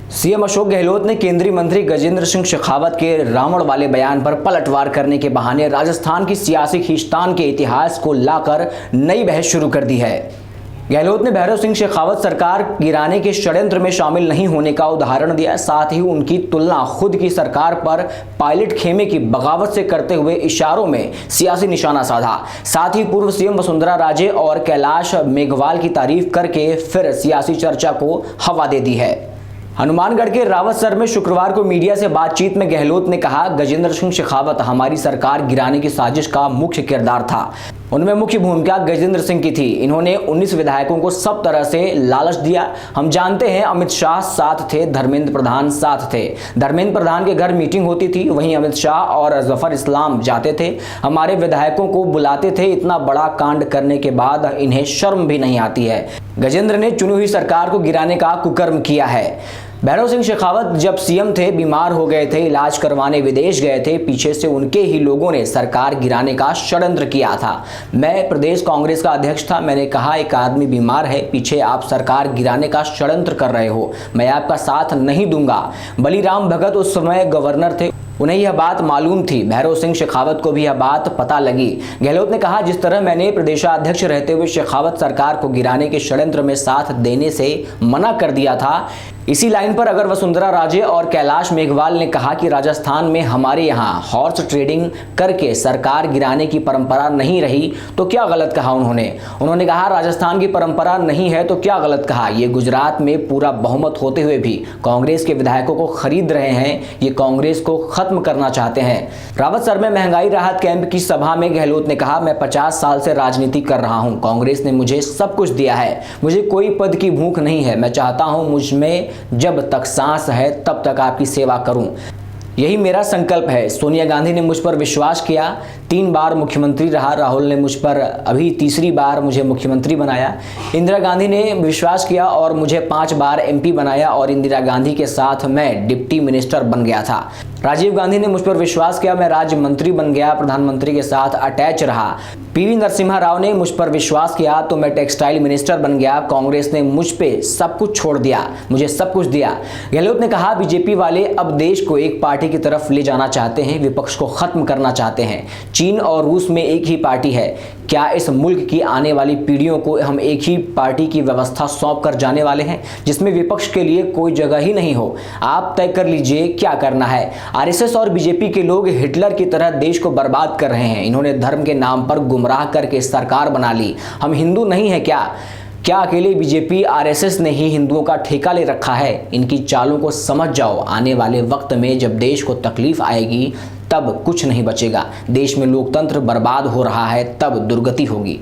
CM Ashok Gehlot ने केंद्रीय मंत्री गजेंद्र सिंह शेखावत के रावण वाले बयान पर पलटवार करने के बहाने राजस्थान की सियासी खींचतान के इतिहास को लाकर नई बहस शुरू कर दी है। गहलोत ने भैरव सिंह शेखावत सरकार गिराने के षड्यंत्र में शामिल नहीं होने का उदाहरण दिया। साथ ही उनकी तुलना खुद की सरकार पर पायलट खेमे की बगावत से करते हुए इशारों में सियासी निशाना साधा। साथ ही पूर्व सीएम वसुंधरा राजे और कैलाश मेघवाल की तारीफ करके फिर सियासी चर्चा को हवा दे दी है। हनुमानगढ़ के रावतसर में शुक्रवार को मीडिया से बातचीत में गहलोत ने कहा, गजेंद्र सिंह शेखावत हमारी सरकार गिराने की साजिश का मुख्य किरदार था। उनमें मुख्य भूमिका गजेंद्र सिंह की थी। इन्होंने 19 विधायकों को सब तरह से लालच दिया। हम जानते हैं, अमित शाह साथ थे, धर्मेंद्र प्रधान साथ थे। धर्मेंद्र प्रधान के घर मीटिंग होती थी, वहीं अमित शाह और जफर इस्लाम जाते थे, हमारे विधायकों को बुलाते थे। इतना बड़ा कांड करने के बाद इन्हें शर्म भी नहीं आती है। गजेंद्र ने चुनी हुई सरकार को गिराने का कुकर्म किया है। भैरव सिंह शेखावत जब सीएम थे, बीमार हो गए थे, इलाज करवाने विदेश गए थे। पीछे से उनके ही लोगों ने सरकार गिराने का षड्यंत्र किया था। मैं प्रदेश कांग्रेस का अध्यक्ष था। मैंने कहा, एक आदमी बीमार है, पीछे आप सरकार गिराने का षड्यंत्र कर रहे हो, मैं आपका साथ नहीं दूंगा। बलीराम भगत उस समय गवर्नर थे, उन्हें यह बात मालूम थी। भैरव सिंह शेखावत को भी यह बात पता लगी। गहलोत ने कहा, जिस तरह मैंने प्रदेशाध्यक्ष रहते हुए शेखावत सरकार को गिराने के षड्यंत्र में साथ देने से मना कर दिया था, इसी लाइन पर अगर वसुंधरा राजे और कैलाश मेघवाल ने कहा कि राजस्थान में हमारे यहाँ हॉर्स ट्रेडिंग करके सरकार गिराने की परंपरा नहीं रही, तो क्या गलत कहा उन्होंने कहा, राजस्थान की परंपरा नहीं है तो क्या गलत कहा। ये गुजरात में पूरा बहुमत होते हुए भी कांग्रेस के विधायकों को खरीद रहे हैं, ये कांग्रेस को खत्म करना चाहते हैं। रावतसर में महंगाई राहत कैंप की सभा में गहलोत ने कहा, मैं 50 साल से राजनीति कर रहा हूं, कांग्रेस ने मुझे सब कुछ दिया है, मुझे कोई पद की भूख नहीं है। मैं चाहता हूं मुझ में जब तक सांस है तब तक आपकी सेवा करूं, यही मेरा संकल्प है। सोनिया गांधी ने मुझ पर विश्वास किया, 3 बार मुख्यमंत्री रहा। राहुल ने मुझ पर अभी तीसरी बार मुझे मुख्यमंत्री बनाया। इंदिरा गांधी ने विश्वास किया और मुझे 5 बार एमपी बनाया और इंदिरा गांधी के साथ मैं डिप्टी मिनिस्टर बन गया था। राजीव गांधी ने मुझ पर विश्वास किया, मैं राज्य मंत्री बन गया, प्रधानमंत्री के साथ अटैच रहा। पीवी नरसिम्हा राव ने मुझ पर विश्वास किया तो मैं टेक्सटाइल मिनिस्टर बन गया। कांग्रेस ने मुझ पे सब कुछ छोड़ दिया, मुझे सब कुछ दिया। गहलोत ने कहा, बीजेपी वाले अब देश को एक पार्टी की तरफ ले जाना चाहते हैं, विपक्ष को खत्म करना चाहते हैं। चीन और रूस में एक ही पार्टी है, क्या इस मुल्क की आने वाली पीढ़ियों को हम एक ही पार्टी की व्यवस्था सौंप कर जाने वाले हैं, जिसमें विपक्ष के लिए कोई जगह ही नहीं हो? आप तय कर लीजिए क्या करना है। आरएसएस और बीजेपी के लोग हिटलर की तरह देश को बर्बाद कर रहे हैं। इन्होंने धर्म के नाम पर गुमराह करके सरकार बना ली। हम हिंदू नहीं है क्या अकेले बीजेपी आरएसएस ने ही हिंदुओं का ठेका ले रखा है? इनकी चालों को समझ जाओ। आने वाले वक्त में जब देश को तकलीफ आएगी तब कुछ नहीं बचेगा। देश में लोकतंत्र बर्बाद हो रहा है, तब दुर्गति होगी।